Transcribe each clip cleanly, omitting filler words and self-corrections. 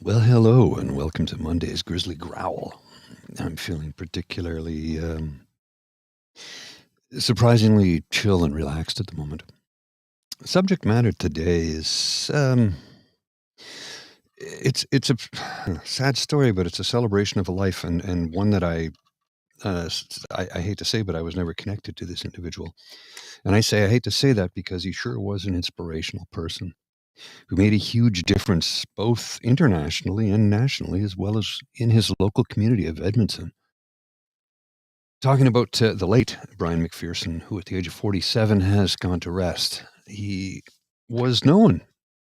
Well, hello, and welcome to Monday's Grizzly Growl. I'm feeling particularly surprisingly chill and relaxed at the moment. Subject matter today is it's a sad story, but it's a celebration of a life and one that I hate to say, but I was never connected to this individual. And I say I hate to say that because he sure was an inspirational person who made a huge difference both internationally and nationally, as well as in his local community of Edmonton. Talking about the late Brian McPherson, who at the age of 47 has gone to rest. He was known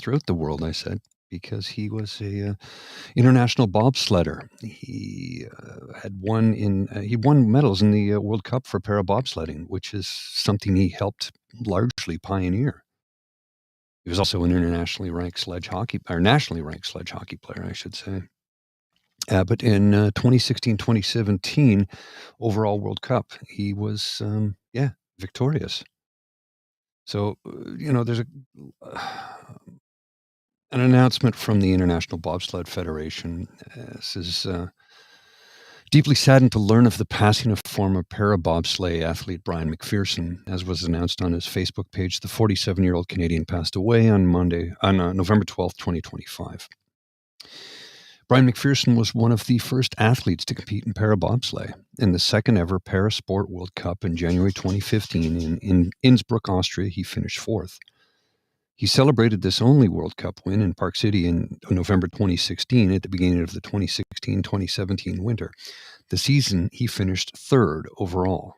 throughout the world, I said, because he was a international bobsledder. He won medals in the World Cup for para-bobsledding, which is something he helped largely pioneer. He was also an internationally ranked sledge hockey, or nationally ranked sledge hockey player, I should say. But in 2016, 2017 overall World Cup, he was, victorious. So, there's an announcement from the International Bobsled Federation. Says, deeply saddened to learn of the passing of former para-bobsleigh athlete Brian McPherson. As was announced on his Facebook page, the 47-year-old Canadian passed away on November 12th, 2025. Brian McPherson was one of the first athletes to compete in para-bobsleigh in the second ever Parasport World Cup in January 2015 in Innsbruck, Austria. He finished fourth. He celebrated this only World Cup win in Park City in November 2016 at the beginning of the 2016-2017 winter. The season, he finished third overall.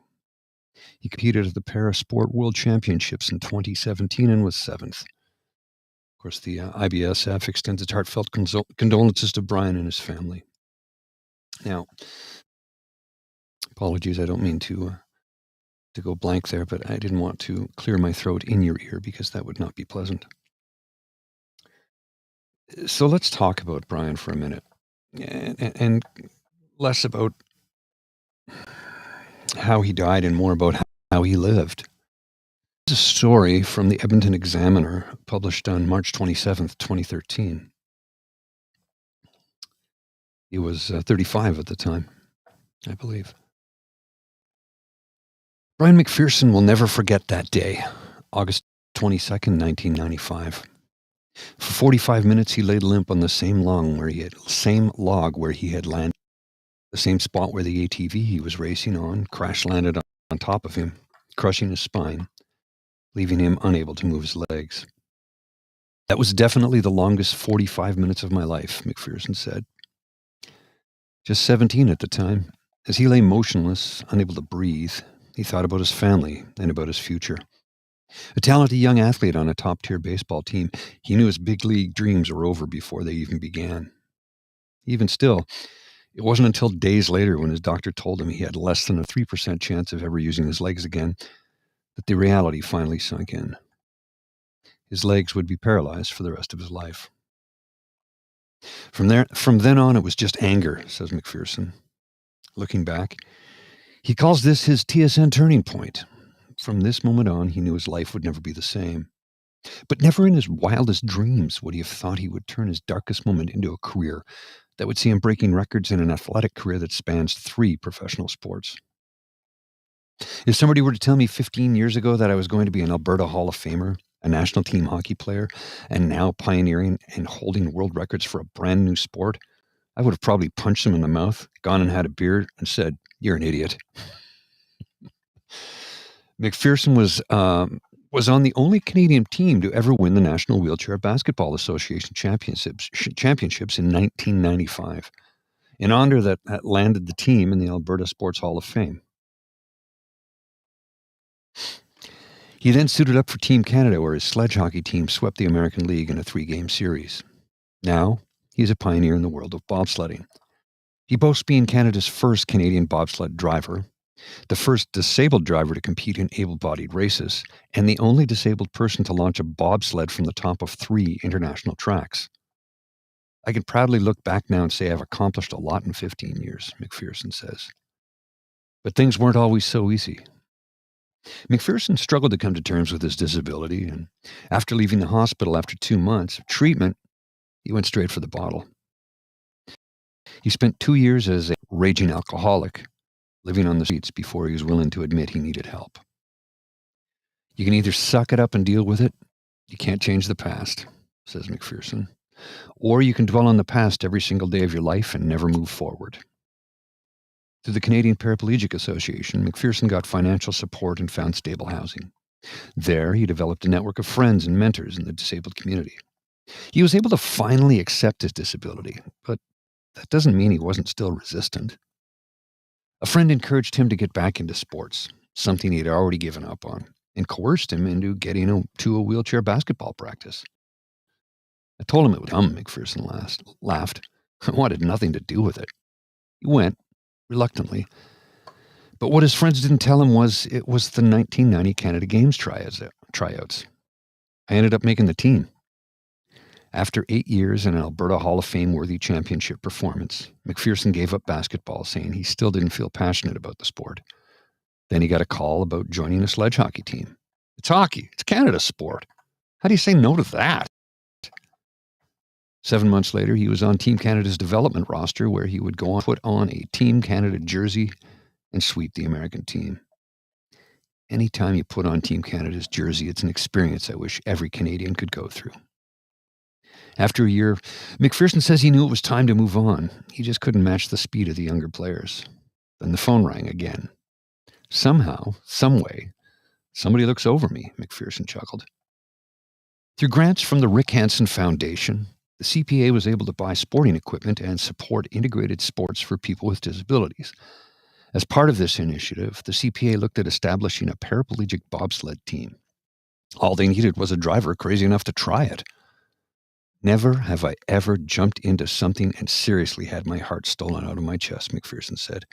He competed at the Parasport World Championships in 2017 and was seventh. Of course, the IBSF extends its heartfelt condolences to Brian and his family. Now, apologies, I don't mean to go blank there, but I didn't want to clear my throat in your ear because that would not be pleasant. So let's talk about Brian for a minute, and less about how he died and more about how he lived. There's a story from the Edmonton Examiner published on March 27th, 2013. He was 35 at the time, I believe. Brian McPherson will never forget that day, August 22nd, 1995. For 45 minutes, he lay limp on the same log where he had landed. The same spot where the ATV he was racing on crash landed on top of him, crushing his spine, leaving him unable to move his legs. That was definitely the longest 45 minutes of my life, McPherson said. Just 17 at the time, as he lay motionless, unable to breathe, he thought about his family and about his future. A talented young athlete on a top-tier baseball team, he knew his big league dreams were over before they even began. Even still, it wasn't until days later when his doctor told him he had less than a 3% chance of ever using his legs again that the reality finally sunk in. His legs would be paralyzed for the rest of his life. From then on, it was just anger, says McPherson. Looking back, he calls this his TSN turning point. From this moment on, he knew his life would never be the same. But never in his wildest dreams would he have thought he would turn his darkest moment into a career that would see him breaking records in an athletic career that spans 3 professional sports. If somebody were to tell me 15 years ago that I was going to be an Alberta Hall of Famer, a national team hockey player, and now pioneering and holding world records for a brand new sport, I would have probably punched him in the mouth, gone and had a beer, and said, "You're an idiot." McPherson was on the only Canadian team to ever win the National Wheelchair Basketball Association championships in 1995, an honor that landed the team in the Alberta Sports Hall of Fame. He then suited up for Team Canada, where his sledge hockey team swept the American League in a 3-game series. Now, he is a pioneer in the world of bobsledding. He boasts being Canada's first Canadian bobsled driver, the first disabled driver to compete in able-bodied races, and the only disabled person to launch a bobsled from the top of 3 international tracks. I can proudly look back now and say I've accomplished a lot in 15 years, McPherson says. But things weren't always so easy. McPherson struggled to come to terms with his disability, and after leaving the hospital after 2 months of treatment, he went straight for the bottle. He spent 2 years as a raging alcoholic, living on the streets before he was willing to admit he needed help. You can either suck it up and deal with it. You can't change the past, says McPherson. Or you can dwell on the past every single day of your life and never move forward. Through the Canadian Paraplegic Association, McPherson got financial support and found stable housing. There, he developed a network of friends and mentors in the disabled community. He was able to finally accept his disability, but that doesn't mean he wasn't still resistant. A friend encouraged him to get back into sports, something he had already given up on, and coerced him into getting to a wheelchair basketball practice. I told him it was dumb, McPherson laughed. I wanted nothing to do with it. He went, reluctantly. But what his friends didn't tell him was it was the 1990 Canada Games tryouts. I ended up making the team. After 8 years and an Alberta Hall of Fame-worthy championship performance, McPherson gave up basketball, saying he still didn't feel passionate about the sport. Then he got a call about joining a sledge hockey team. It's hockey. It's Canada's sport. How do you say no to that? 7 months later, he was on Team Canada's development roster, where he would go on put on a Team Canada jersey and sweep the American team. Anytime you put on Team Canada's jersey, it's an experience I wish every Canadian could go through. After a year, McPherson says he knew it was time to move on. He just couldn't match the speed of the younger players. Then the phone rang again. Somehow, someway, somebody looks over me, McPherson chuckled. Through grants from the Rick Hansen Foundation, the CPA was able to buy sporting equipment and support integrated sports for people with disabilities. As part of this initiative, the CPA looked at establishing a paraplegic bobsled team. All they needed was a driver crazy enough to try it. Never have I ever jumped into something and seriously had my heart stolen out of my chest, McPherson said.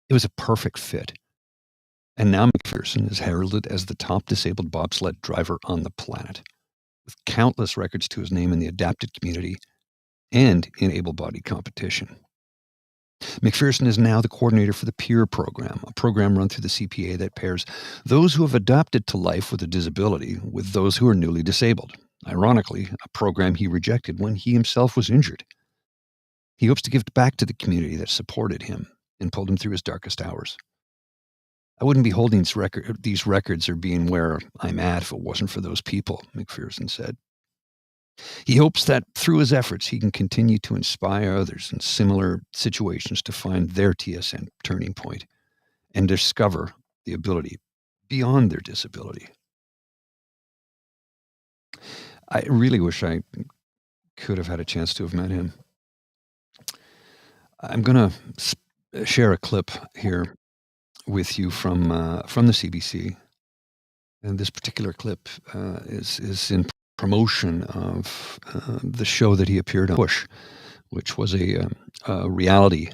It was a perfect fit. And now McPherson is heralded as the top disabled bobsled driver on the planet, with countless records to his name in the adapted community and in able-bodied competition. McPherson is now the coordinator for the PEER program, a program run through the CPA that pairs those who have adapted to life with a disability with those who are newly disabled. Ironically, a program he rejected when he himself was injured. He hopes to give back to the community that supported him and pulled him through his darkest hours. I wouldn't be holding these records or being where I'm at if it wasn't for those people, McPherson said. He hopes that through his efforts, he can continue to inspire others in similar situations to find their TSN turning point and discover the ability beyond their disability. I really wish I could have had a chance to have met him. I'm going to share a clip here with you from the CBC. And this particular clip is in promotion of the show that he appeared on, Push, which was a reality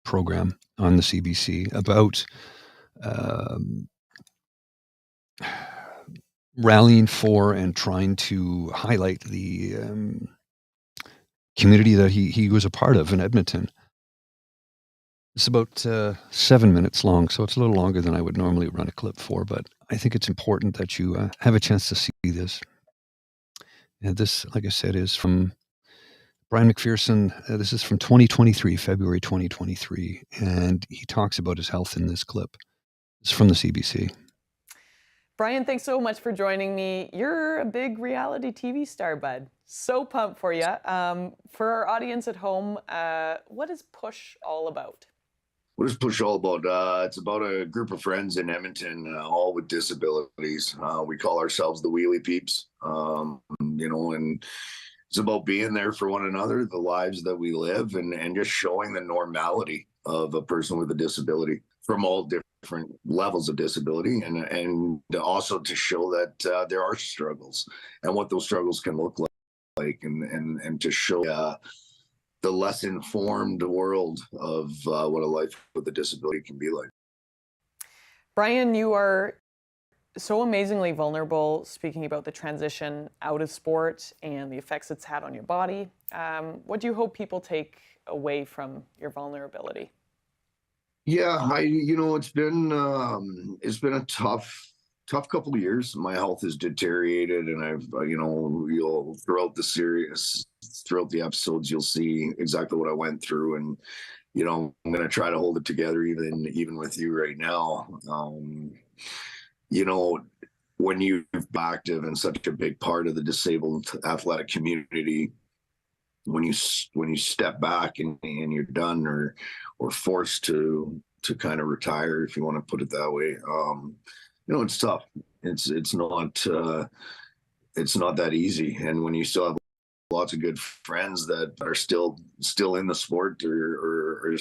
program on the CBC about rallying for and trying to highlight the community that he was a part of in Edmonton. It's about 7 minutes long, so it's a little longer than I would normally run a clip for, but I think it's important that you have a chance to see this. And this, like I said, is from Brian McPherson. This is from 2023, February 2023, and he talks about his health in this clip. It's from the CBC. Brian, thanks so much for joining me. You're a big reality TV star, bud. So pumped for you. For our audience at home, what is Push all about? What is Push all about? It's about a group of friends in Edmonton, all with disabilities. We call ourselves the Wheelie Peeps, and it's about being there for one another, the lives that we live, and just showing the normality of a person with a disability from all different levels of disability, and also to show that there are struggles and what those struggles can look like, and to show the less informed world of what a life with a disability can be like. Brian, you are so amazingly vulnerable, speaking about the transition out of sport and the effects it's had on your body. What do you hope people take away from your vulnerability? Yeah, it's been a tough couple of years. My health has deteriorated, and I've, throughout the throughout the episodes, you'll see exactly what I went through, and you know, I'm going to try to hold it together even with you right now. You know, when you're active and such a big part of the disabled athletic community, when you step back and you're done or forced to kind of retire, if you want to put it that way, you know, it's tough. It's not that easy. And when you still have lots of good friends that are still in the sport or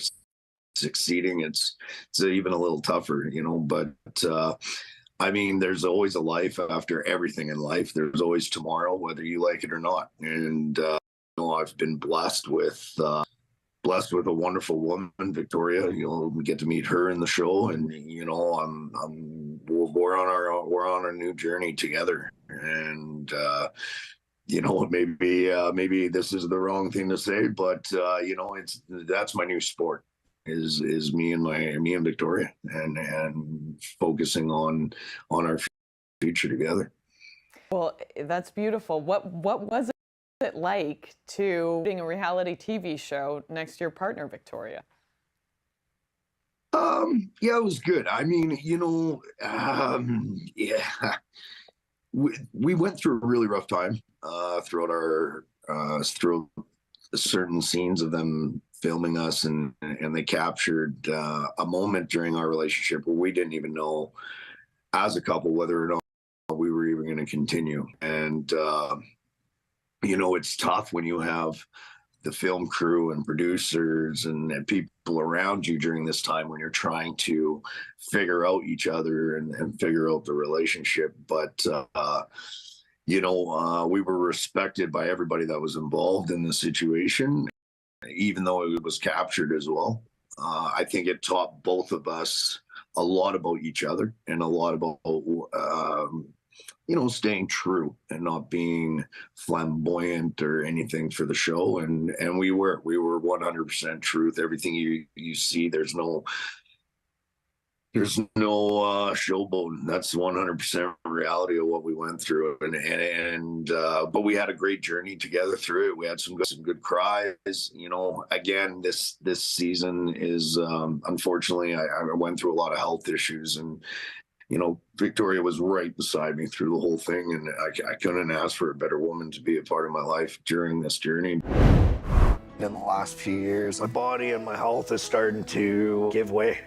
succeeding, it's even a little tougher, you know. But I mean, there's always a life after everything in life. There's always tomorrow, whether you like it or not. And you know, I've been blessed with a wonderful woman, Victoria. You know, we get to meet her in the show, and you know, we're on our new journey together. And you know, maybe this is the wrong thing to say, but you know, that's my new sport. Is me and Victoria, and focusing on our future together. Well, that's beautiful. What was it like to being a reality TV show next to your partner, Victoria? Yeah, it was good. I mean, you know, yeah, we went through a really rough time throughout our through certain scenes of them filming us, and they captured a moment during our relationship where we didn't even know as a couple whether or not we were even going to continue. And you know, it's tough when you have the film crew and producers and people around you during this time when you're trying to figure out each other and figure out the relationship. But you know, we were respected by everybody that was involved in the situation, even though it was captured as well. I think it taught both of us a lot about each other and a lot about, you know, staying true and not being flamboyant or anything for the show. And we were 100% truth. Everything you see, there's no showboating. That's 100% reality of what we went through. But we had a great journey together through it. We had some good cries. You know, again, this season is unfortunately I went through a lot of health issues, and you know, Victoria was right beside me through the whole thing, and I couldn't ask for a better woman to be a part of my life during this journey. In the last few years, my body and my health is starting to give way.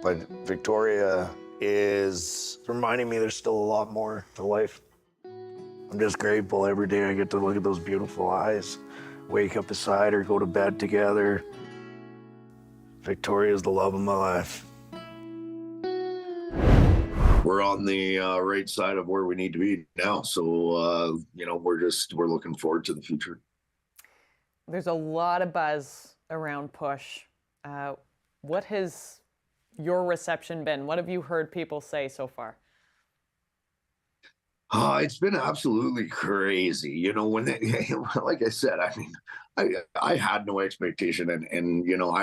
But Victoria is reminding me there's still a lot more to life. I'm just grateful every day I get to look at those beautiful eyes, wake up beside her, go to bed together. Victoria's the love of my life. We're on the right side of where we need to be now. So, you know, we're looking forward to the future. There's a lot of buzz around Push. What has your reception been? What have you heard people say so far? It's been absolutely crazy. You know, when like I said, I mean, I had no expectation, and you know,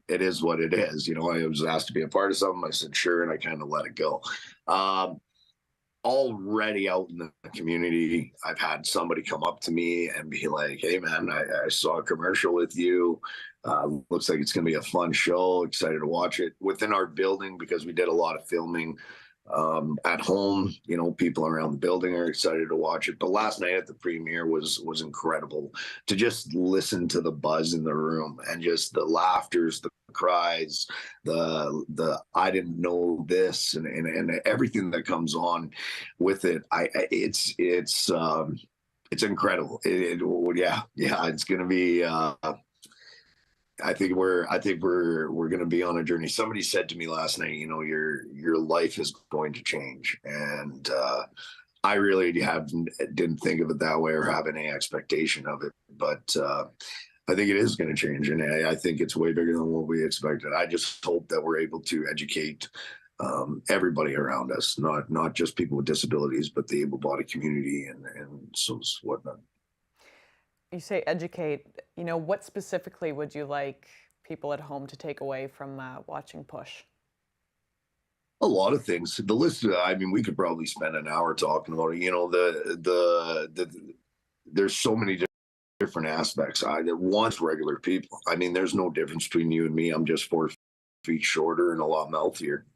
it is what it is. You know, I was asked to be a part of something. I said sure, and I kind of let it go. Already out in the community, I've had somebody come up to me and be like, "Hey, man, I saw a commercial with you. Looks like it's going to be a fun show. Excited to watch it." Within our building, because we did a lot of filming at home, you know, people around the building are excited to watch it. But last night at the premiere was incredible to just listen to the buzz in the room and just the laughters, the cries, the I didn't know this, and everything that comes on with it. It's incredible. Yeah, it's gonna be. I think we're going to be on a journey. Somebody said to me last night, you know, your life is going to change, and I really didn't think of it that way or have any expectation of it, but I think it is going to change, and I think it's way bigger than what we expected. I just hope that we're able to educate everybody around us, not just people with disabilities, but the able-bodied community and so whatnot. You say educate. You know, what specifically would you like people at home to take away from watching Push? A lot of things. The list, I mean, we could probably spend an hour talking about it. You know, the there's so many different aspects. One's regular people. I mean, there's no difference between you and me. I'm just 4 feet shorter and a lot healthier.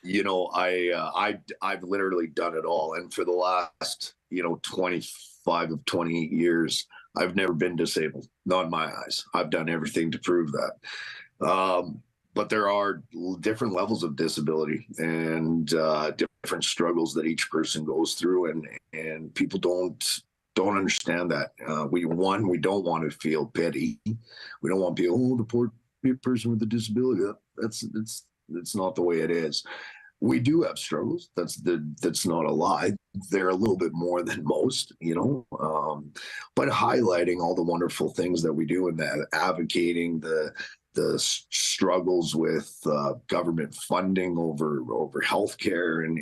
You know, I've literally done it all, and for the last 25 of 28 years, I've never been disabled. Not in my eyes. I've done everything to prove that. But there are different levels of disability and different struggles that each person goes through, and people don't understand that. We don't want to feel pity. We don't want people, oh, the poor person with a disability. That's not the way it is. We do have struggles. That's not a lie. They're a little bit more than most, but highlighting all the wonderful things that we do, and that advocating the struggles with government funding over healthcare, and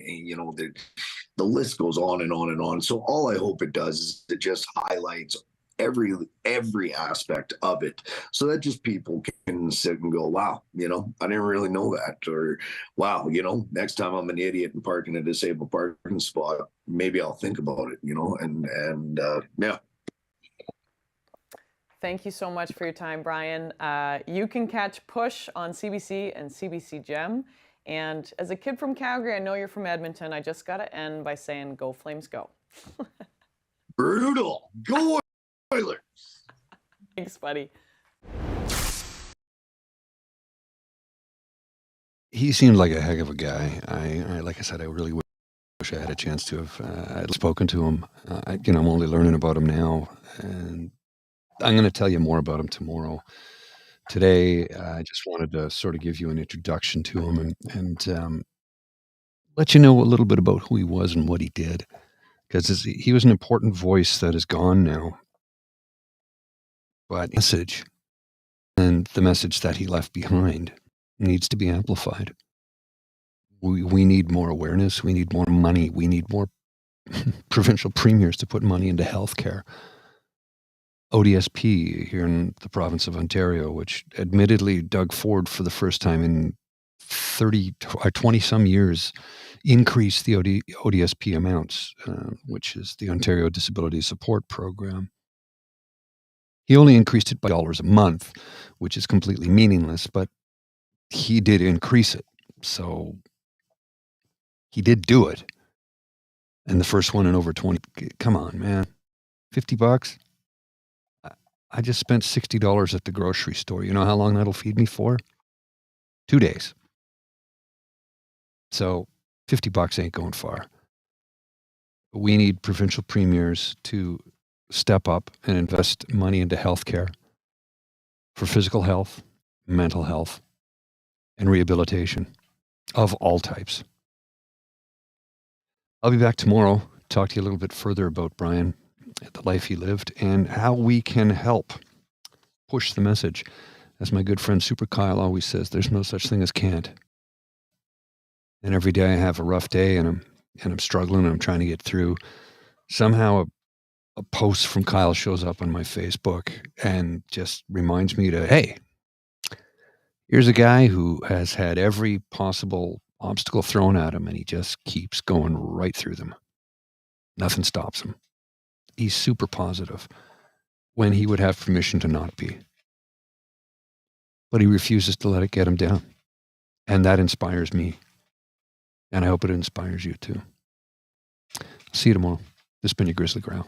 the list goes on and on and on. So all I hope it does is it just highlights every aspect of it, so that just people can sit and go, wow, I didn't really know that, or wow, next time I'm an idiot and park in a disabled parking spot, maybe I'll think about it, and yeah. Thank you so much for your time, Brian. You can catch Push on CBC and CBC Gem. And as a kid from Calgary, I know you're from Edmonton. I just got to end by saying, go Flames, go. Brutal. Go Oilers. Thanks, buddy. He seemed like a heck of a guy. I like I said, I really wish I had a chance to have I'd spoken to him. I'm only learning about him now, and I'm going to tell you more about him tomorrow. Today, I just wanted to sort of give you an introduction to him and let you know a little bit about who he was and what he did, because he was an important voice that is gone now. But message, and the message that he left behind, needs to be amplified. We need more awareness. We need more money. We need more provincial premiers to put money into healthcare. ODSP here in the province of Ontario, which admittedly Doug Ford for the first time in 20 some years increased the ODSP amounts, which is the Ontario Disability Support Program. He only increased it by $1 a month, which is completely meaningless, but he did increase it. So he did do it. And the first one in over 20, come on, man, $50? I just spent $60 at the grocery store. You know how long that'll feed me for? 2 days. So $50 ain't going far. We need provincial premiers to step up and invest money into healthcare for physical health, mental health, and rehabilitation of all types. I'll be back tomorrow, talk to you a little bit further about Brian, the life he lived, and how we can help push the message. As my good friend Super Kyle always says, there's no such thing as can't. And every day I have a rough day and I'm struggling and I'm trying to get through. Somehow a post from Kyle shows up on my Facebook and just reminds me to, hey, here's a guy who has had every possible obstacle thrown at him and he just keeps going right through them. Nothing stops him. He's super positive when he would have permission to not be. But he refuses to let it get him down. And that inspires me. And I hope it inspires you too. See you tomorrow. This has been your Grizzly Growl.